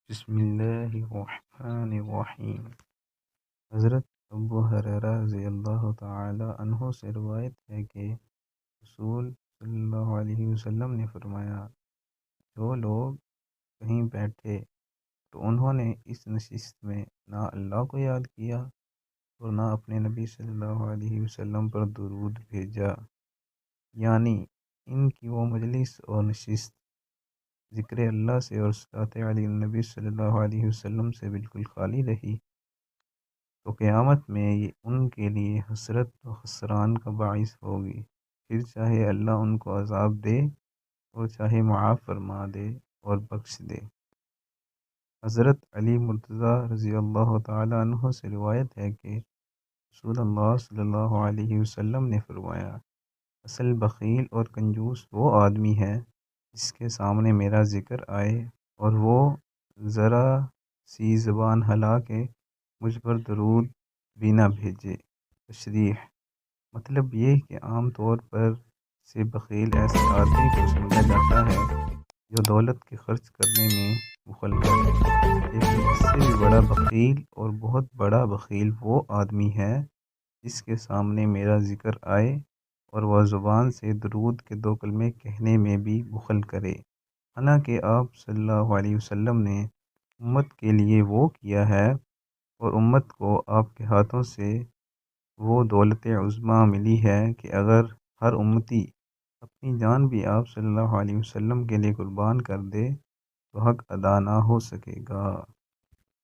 بسم اللہ الرحمن الرحیم۔ حضرت ابو ہریرہ رضی اللہ تعالی عنہ سے روایت ہے کہ رسول صلی اللہ علیہ وسلم نے فرمایا، جو لوگ کہیں بیٹھے تو انہوں نے اس نشست میں نہ اللہ کو یاد کیا اور نہ اپنے نبی صلی اللہ علیہ وسلم پر درود بھیجا، یعنی ان کی وہ مجلس اور نشست ذکر اللہ سے اور صلاۃ علی النبی صلی اللہ علیہ وسلم سے بالکل خالی رہی، تو قیامت میں یہ ان کے لیے حسرت و خسران کا باعث ہوگی۔ پھر چاہے اللہ ان کو عذاب دے اور چاہے معاف فرما دے اور بخش دے۔ حضرت علی مرتضیٰ رضی اللہ تعالی عنہ سے روایت ہے کہ رسول اللہ صلی اللہ علیہ وسلم نے فرمایا، اصل بخیل اور کنجوس وہ آدمی ہے جس کے سامنے میرا ذکر آئے اور وہ ذرا سی زبان ہلا کے مجھ پر درود بھی نہ بھیجے۔ تشریح: مطلب یہ کہ عام طور پر سے بخیل ایسے آدمی کو سمجھا جاتا ہے جو دولت کے خرچ کرنے میں بخل کرے، لیکن اس سے بھی بڑا بخیل اور بہت بڑا بخیل وہ آدمی ہے جس کے سامنے میرا ذکر آئے اور وہ زبان سے درود کے 2 کلمے کہنے میں بھی بخل کرے، حالانکہ آپ صلی اللہ علیہ وسلم نے امت کے لیے وہ کیا ہے اور امت کو آپ کے ہاتھوں سے وہ دولت عظمیٰ ملی ہے کہ اگر ہر امتی اپنی جان بھی آپ صلی اللہ علیہ وسلم کے لیے قربان کر دے تو حق ادا نہ ہو سکے گا۔